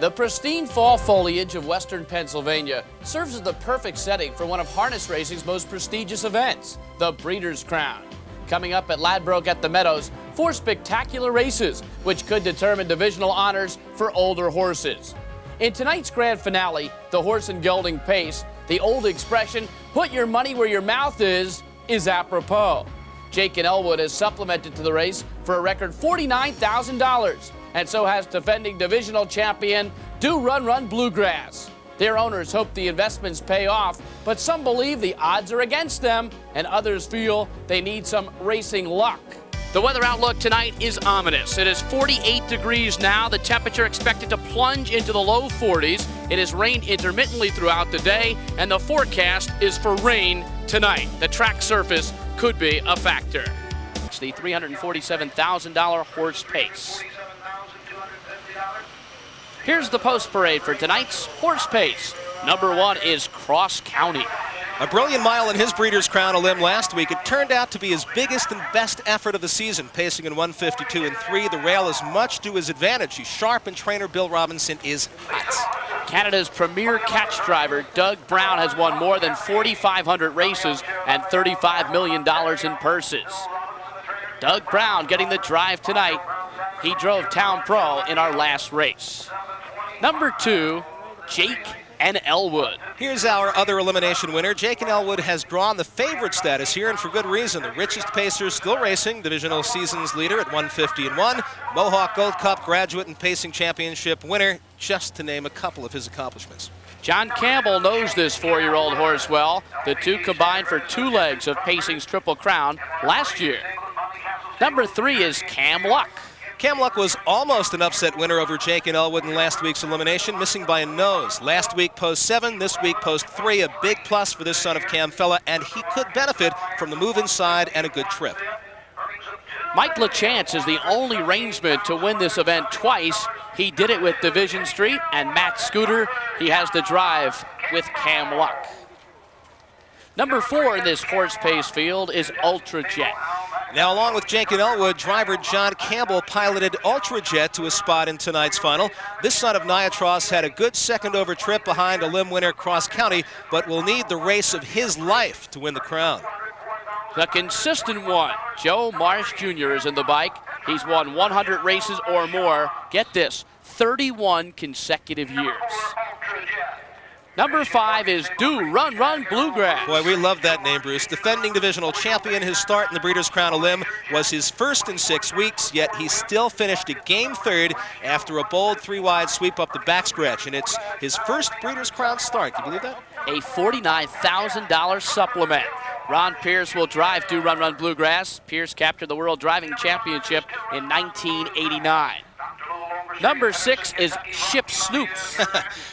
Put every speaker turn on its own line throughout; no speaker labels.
The pristine fall foliage of western Pennsylvania serves as the perfect setting for one of harness racing's most prestigious events, the Breeders' Crown. Coming up at Ladbroke at the Meadows, 4 spectacular races, which could determine divisional honors for older horses. In tonight's grand finale, the horse and gelding pace, the old expression, put your money where your mouth is apropos. Jake and Elwood has supplemented to the race for a record $49,000, and so has defending divisional champion DORUNRUN BLUEGRASS. Their owners hope the investments pay off, but some believe the odds are against them, and others feel they need some racing luck. The weather outlook tonight is ominous. It is 48 degrees now. The temperature expected to plunge into the low 40s. It has rained intermittently throughout the day, and the forecast is for rain tonight. The track surface could be a factor. It's the $347,000 horse pace. Here's the post parade for tonight's horse pace. Number 1 is Cross County.
A brilliant mile in his Breeders' Crown Elim last week. It turned out to be his biggest and best effort of the season, pacing in 1:52.3. The rail is much to his advantage. He's sharp, and trainer Bill Robinson is hot.
Canada's premier catch driver, Doug Brown, has won more than 4,500 races and $35 million in purses. Doug Brown getting the drive tonight. He drove Town Pro in our last race. Number 2, Jake and Elwood.
Here's our other elimination winner. Jake and Elwood has drawn the favorite status here, and for good reason. The richest pacer still racing, divisional seasons leader at 150-1, Mohawk Gold Cup graduate and pacing championship winner, just to name a couple of his accomplishments.
John Campbell knows this 4-year-old horse well. The two combined for 2 legs of pacing's Triple Crown last year. Number 3 is Camluck.
Camluck was almost an upset winner over Jake and Elwood in last week's elimination, missing by a nose. Last week, post 7, this week, post 3, a big plus for this son of Cam fella, and he could benefit from the move inside and a good trip.
Mike LaChance is the only rangeman to win this event twice. He did it with Division Street and Matt Scooter. He has the drive with Camluck. Number 4 in this horse pace field is Ultra Jet.
Now, along with Jake and Elwood, driver John Campbell piloted Ultra Jet to a spot in tonight's final. This son of Niatros had a good second over trip behind Elim winner Cross County, but will need the race of his life to win the crown.
The consistent one, Joe Marsh Jr. is in the bike. He's won 100 races or more. Get this, 31 consecutive years. Number 5 is DORUNRUN BLUEGRASS.
Boy, we love that name, Bruce. Defending divisional champion. His start in the Breeders' Crown Elim was his first in 6 weeks, yet he still finished a game 3rd after a bold 3-wide sweep up the backstretch. And it's his first Breeders' Crown start. Can you believe that?
A $49,000 supplement. Ron Pierce will drive DORUNRUN BLUEGRASS. Pierce captured the World Driving Championship in 1989. Number 6 is SHIPP Snoops.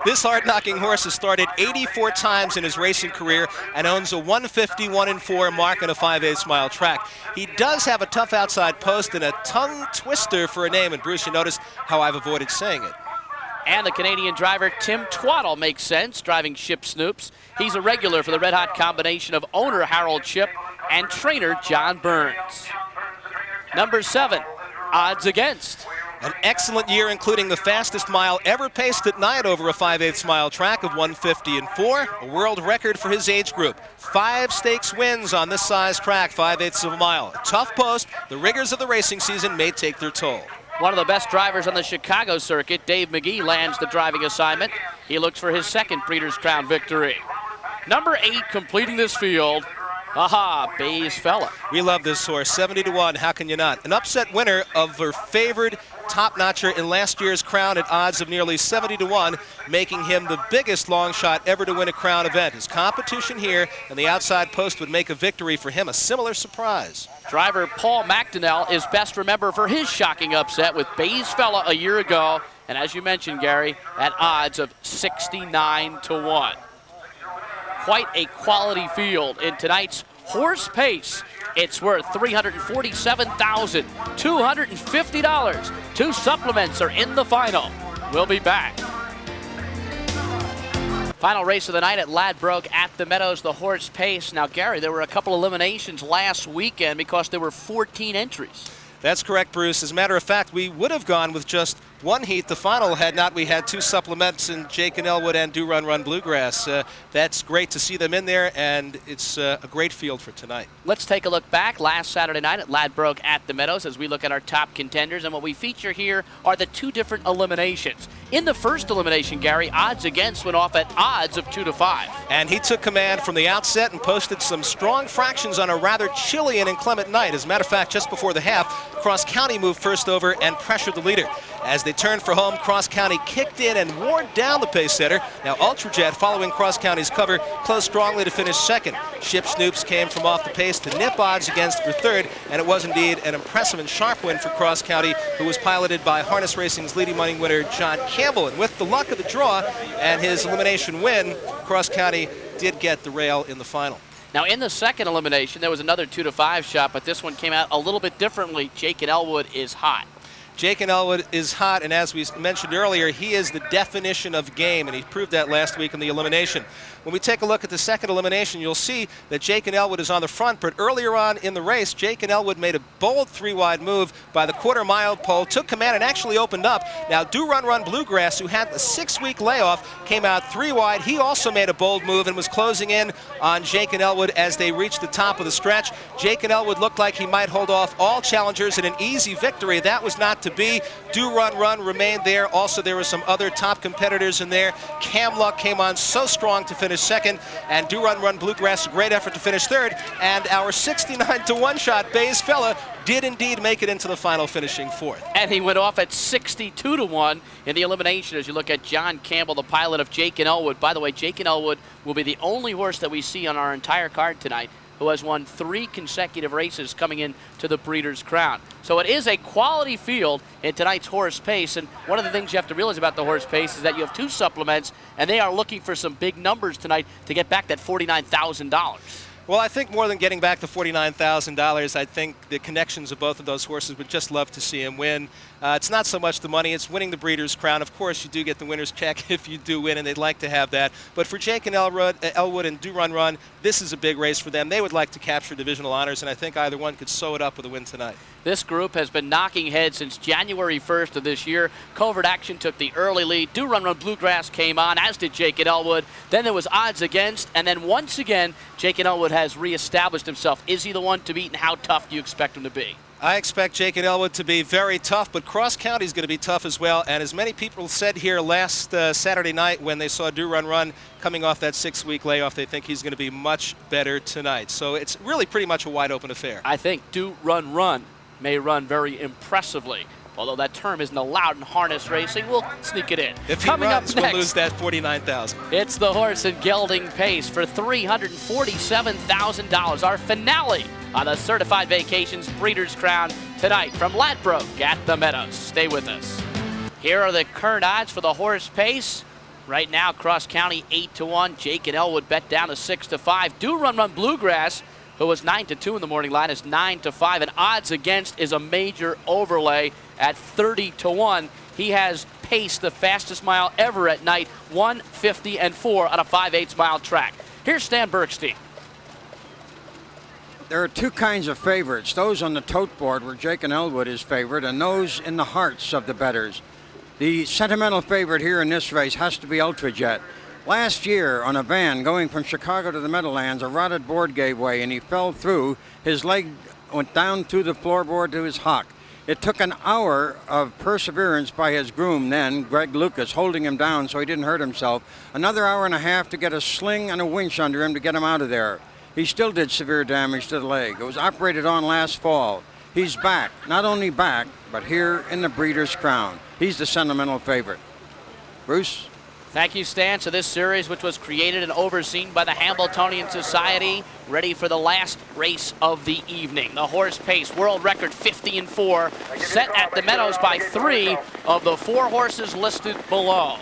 This hard-knocking horse has started 84 times in his racing career and owns a 150-1-4 mark on a 5/8 mile track. He does have a tough outside post and a tongue twister for a name, and Bruce, you noticed how I've avoided saying it.
And the Canadian driver Tim Twaddle makes sense driving SHIPP Snoops. He's a regular for the red-hot combination of owner Harold Shipp and trainer John Burns. Number 7, Odds Against.
An excellent year, including the fastest mile ever paced at night over a 5/8 mile track of 150-4, a world record for his age group. 5 stakes wins on this size track, 5/8 of a mile. A tough post. The rigors of the racing season may take their toll.
One of the best drivers on the Chicago circuit, Dave McGee, lands the driving assignment. He looks for his second Breeders' Crown victory. Number 8 completing this field, Bay's Fella.
We love this horse, 70-1, how can you not? An upset winner of her favored top-notcher in last year's crown at odds of nearly 70-1, making him the biggest long shot ever to win a crown event. His competition here and the outside post would make a victory for him a similar surprise.
Driver Paul MacDonEll is best remembered for his shocking upset with Bay's Fella a year ago, and as you mentioned, Gary, at odds of 69-1. Quite a quality field in tonight's horse pace. It's worth $347,250. 2 supplements are in the final. We'll be back. Final race of the night at Ladbroke at the Meadows, the horse pace. Now, Gary, there were a couple eliminations last weekend because there were 14 entries.
That's correct, Bruce. As a matter of fact, we would have gone with just one heat. The final had not. We had two supplements in Jake and Elwood and Do Run Run Bluegrass. That's great to see them in there, and it's a great field for tonight.
Let's take a look back last Saturday night at Ladbroke at the Meadows as we look at our top contenders. And what we feature here are the two different eliminations. In the first elimination, Gary, odds against went off at odds of 2-5.
And he took command from the outset and posted some strong fractions on a rather chilly and inclement night. As a matter of fact, just before the half, Cross County moved first over and pressured the leader. As they turned for home, Cross County kicked in and wore down the pace setter. Now Ultrajet, following Cross County's cover, closed strongly to finish second. Ship Snoops came from off the pace to nip odds against for third, and it was indeed an impressive and sharp win for Cross County, who was piloted by Harness Racing's leading money winner, John Campbell. And with the luck of the draw and his elimination win, Cross County did get the rail in the final.
Now, in the second elimination, there was another 2-5 shot, but this one came out a little bit differently. Jake and Elwood is hot.
Jake and Elwood is hot, and as we mentioned earlier, he is the definition of game, and he proved that last week in the elimination. When we take a look at the second elimination, you'll see that Jake and Elwood is on the front, but earlier on in the race, Jake and Elwood made a bold three-wide move by the quarter-mile pole, took command, and actually opened up. Now, Do Run Run Bluegrass, who had a 6-week layoff, came out three-wide. He also made a bold move and was closing in on Jake and Elwood as they reached the top of the stretch. Jake and Elwood looked like he might hold off all challengers in an easy victory. That was not to be. Do Run Run remained there. Also, there were some other top competitors in there. Camluck came on so strong to finish second, and Do Run Run Bluegrass, a great effort to finish third. And our 69-1 shot, Bayes Fella, did indeed make it into the final, finishing fourth.
And he went off at 62-1 in the elimination as you look at John Campbell, the pilot of Jake and Elwood. By the way, Jake and Elwood will be the only horse that we see on our entire card tonight who has won 3 consecutive races coming into the Breeders' Crown. So it is a quality field in tonight's horse pace, and one of the things you have to realize about the horse pace is that you have 2 supplements, and they are looking for some big numbers tonight to get back that $49,000.
Well, I think more than getting back to $49,000, I think the connections of both of those horses would just love to see him win. It's not so much the money, it's winning the Breeders' Crown. Of course, you do get the winner's check if you do win, and they'd like to have that. But for Jake and Elwood and Do Run Run, this is a big race for them. They would like to capture divisional honors, and I think either one could sew it up with a win tonight.
This group has been knocking heads since January 1st of this year. Covert Action took the early lead. Do Run Run Bluegrass came on, as did Jake and Elwood. Then there was odds against, and then once again, Jake and Elwood has reestablished himself. Is he the one to beat, and how tough do you expect him to be?
I expect Jake and Elwood to be very tough, but Cross County is going to be tough as well. And as many people said here last Saturday night when they saw Do Run Run coming off that 6-week layoff, they think he's going to be much better tonight. So it's really pretty much a wide-open affair.
I think Do Run Run may run very impressively. Although that term isn't allowed in harness racing, we'll sneak it in.
If he
Coming
runs,
up next,
we'll lose that $49,000.
It's the horse and gelding pace for $347,000. Our finale on the Certified Vacations Breeders' Crown tonight from Ladbroke at the Meadows. Stay with us. Here are the current odds for the horse pace. Right now, Cross County 8-1. Jake and Elwood bet down to 6-5. Do Run Run Bluegrass, who was 9-2 in the morning line, is 9-5. And odds against is a major overlay at 30-1. He has paced the fastest mile ever at night, 1:50.4 on a 5/8 mile track. Here's Stan Bergstein.
There are 2 kinds of favorites, those on the tote board where Jake and Elwood is favored, and those in the hearts of the bettors. The sentimental favorite here in this race has to be Ultrajet. Last year on a van going from Chicago to the Meadowlands, a rotted board gave way and he fell through. His leg went down through the floorboard to his hock. It took an hour of perseverance by his groom then, Greg Lucas, holding him down so he didn't hurt himself. Another hour and a half to get a sling and a winch under him to get him out of there. He still did severe damage to the leg. It was operated on last fall. He's back, not only back, but here in the Breeders' Crown. He's the sentimental favorite. Bruce?
Thank you, Stan. So this series, which was created and overseen by the Hambletonian Society, ready for the last race of the evening. The horse pace, world record 50-4, set at the Meadows by 3 of the 4 horses listed below.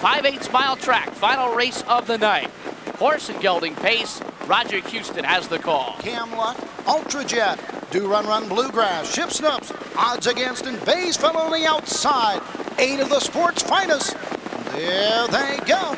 5/8 mile track, final race of the night. Horse and gelding pace, Roger Houston has the call.
Camluck, Ultrajet, Do Run Run Bluegrass, Ship Snoops, odds against, and Bayes Fell on the outside. 8 of the sport's finest. There they go.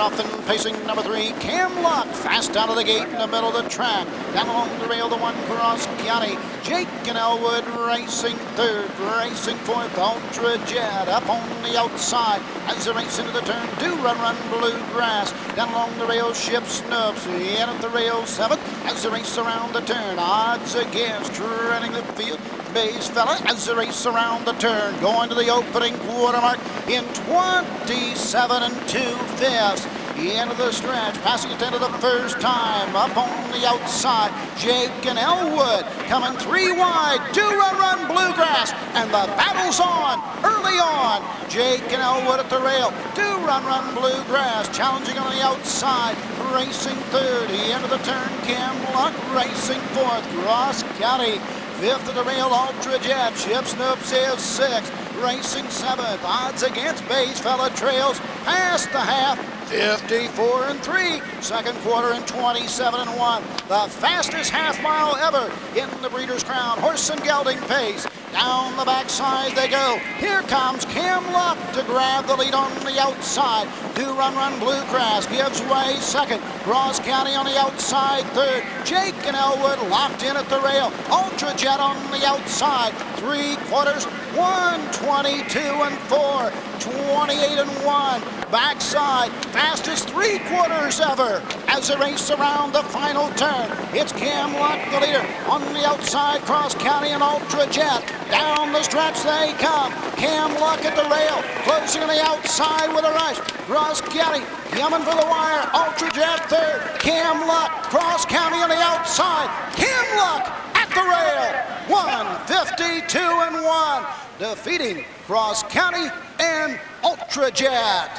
off and pacing number 3, Camluck. Fast out of the gate in the middle of the track. Down along the rail, the 1 Cross County. Jake and Elwood racing 3rd, racing 4th. Ultra Jet up on the outside as they race into the turn. DORUNRUN Bluegrass. Down along the rail, SHIPP Snubs. In at the rail 7th as they race around the turn. Odds against trailing the field. Bay's Fella as they race around the turn. Going to the opening quarter mark in 27 2/5. End of the stretch, passing it into the first time. Up on the outside, Jake and Elwood coming 3 wide. DORUNRUN Bluegrass, and the battle's on early on. Jake and Elwood at the rail. DORUNRUN Bluegrass challenging on the outside, racing 3rd. End of the turn, Camluck racing 4th. Cross County 5th at the rail, Ultra Jet. SHIPP Snoops is 6th, racing 7th. Odds against Bay's Fella trails past the half. 54 3. Second quarter in 27 1. The fastest half mile ever in the Breeders' Crown. Horse and gelding pace. Down the backside they go. Here comes Camluck to grab the lead on the outside. DORUNRUN Bluegrass gives way 2nd. Cross County on the outside 3rd. Jake and Elwood locked in at the rail. Ultra Jet on the outside. 3 quarters. 122 4. 28 1. Backside, fastest 3 quarters ever as they race around the final turn. It's Camluck, the leader, on the outside, Cross County and Ultra Jet. Down the stretch they come. Camluck at the rail, closing on the outside with a rush. Cross County coming for the wire. Ultra Jet 3rd. Camluck, Cross County on the outside. Camluck at the rail. 152 1, defeating Cross County and Ultra Jet.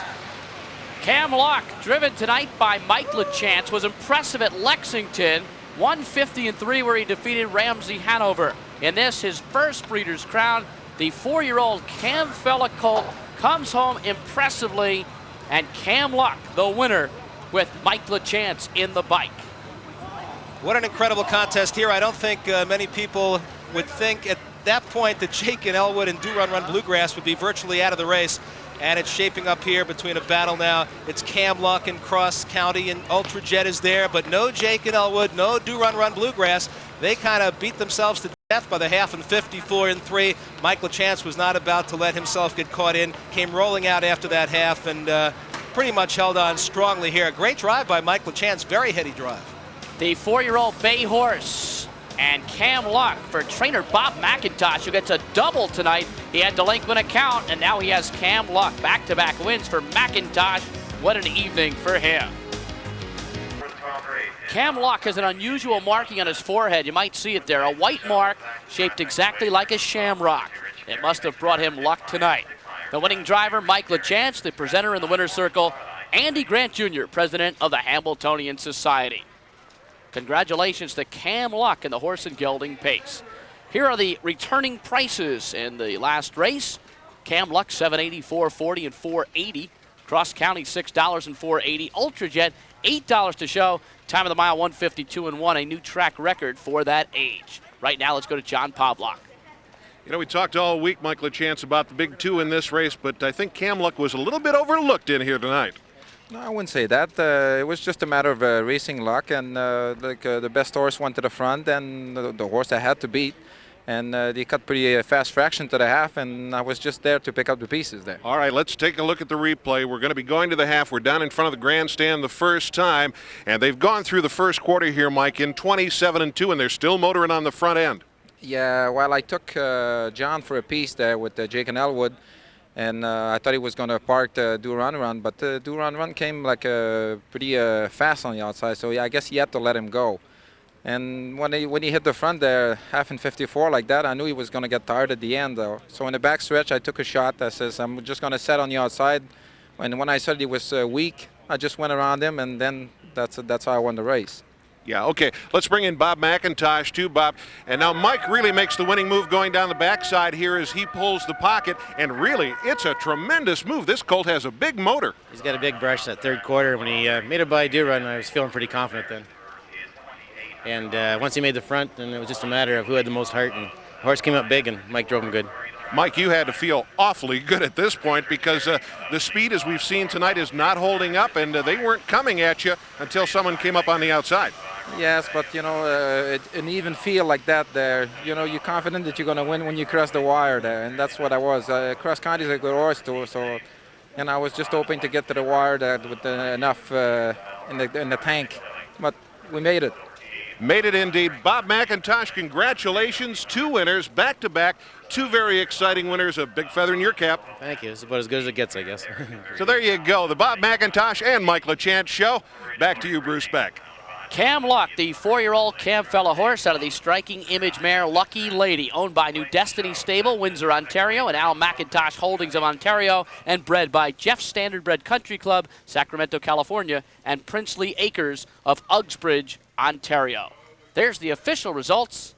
Camluck, driven tonight by Mike LaChance, was impressive at Lexington. 150 3 where he defeated Ramsey Hanover. In this, his first Breeders' Crown, the 4-year-old Camfella colt comes home impressively, and Camluck, the winner, with Mike LaChance in the bike.
What an incredible contest here. I don't think many people would think at that point that Jake and Elwood and DORUNRUN Bluegrass would be virtually out of the race. And it's shaping up here between a battle now. It's Camluck and Cross County, and Ultra Jet is there, but no Jake and Elwood, no DORUNRUN Bluegrass. They kind of beat themselves to death by the half in 54 3. Mike LaChance was not about to let himself get caught in. Came rolling out after that half and pretty much held on strongly here. A great drive by Mike LaChance, very heady drive.
The 4-year-old bay horse and Camluck for trainer Bob McIntosh, who gets a double tonight. He had delinquent account, and now he has Camluck. Back-to-back wins for McIntosh. What an evening for him. Camluck has an unusual marking on his forehead. You might see it there, a white mark shaped exactly like a shamrock. It must have brought him luck tonight. The winning driver, Mike LaChance, the presenter in the winner's circle, Andy Grant Jr., president of the Hambletonian Society. Congratulations to Camluck in the horse and gelding pace. Here are the returning prices in the last race. Camluck $7.80, $4.40, and $4.80. Cross County $6 and $4.80. Ultra Jet $8 to show. Time of the mile 152 1, a new track record for that age. Right now, let's go to John Pavlock.
You know, we talked all week, Mike LaChance, about the big 2 in this race, but I think Camluck was a little bit overlooked in here tonight.
No, I wouldn't say that. It was just a matter of racing luck, and the best horse went to the front, and the horse I had to beat. And they cut pretty fast fraction to the half, and I was just there to pick up the pieces there.
All right, let's take a look at the replay. We're going to be going to the half. We're down in front of the grandstand the first time, and they've gone through the first quarter here, Mike, in 27 2, and they're still motoring on the front end. Yeah,
well, I took John for a piece there with Jake and Elwood. And I thought he was going to park the DORUNRUN, but the DORUNRUN came like pretty fast on the outside, so yeah, I guess he had to let him go. And when he hit the front there, half in 54 like that, I knew he was going to get tired at the end, though. So in the back stretch, I took a shot that says, I'm just going to set on the outside. And when I said he was weak, I just went around him, and then that's how I won the race.
Yeah, okay. Let's bring in Bob McIntosh, too, Bob. And now Mike really makes the winning move going down the backside here as he pulls the pocket. And really, it's a tremendous move. This colt has a big motor.
He's got a big brush that third quarter. When he made it by DORUNRUN, I was feeling pretty confident then. And once he made the front, then it was just a matter of who had the most heart. And the horse came up big, and Mike drove him good.
Mike, you had to feel awfully good at this point because the speed, as we've seen tonight, is not holding up, and they weren't coming at you until someone came up on the outside.
Yes, but you know, an even feel like that there, you know, you're confident that you're going to win when you cross the wire there, and that's what I was. Cross country is a good horse too, so, and I was just hoping to get to the wire there with enough in the tank, but we made it.
Made it indeed. Bob McIntosh, congratulations. 2 winners, back-to-back. 2 very exciting winners. A big feather in your cap.
Thank you. It's about as good as it gets, I guess.
So there you go. The Bob McIntosh and Mike LeChance show. Back to you, Bruce Beck.
Camluck, the 4-year-old Camfella horse out of the Striking Image mare Lucky Lady, owned by New Destiny Stable, Windsor, Ontario, and Al McIntosh Holdings of Ontario, and bred by Jeff's Standardbred Country Club, Sacramento, California, and Princely Acres of Uxbridge, Ontario. There's the official results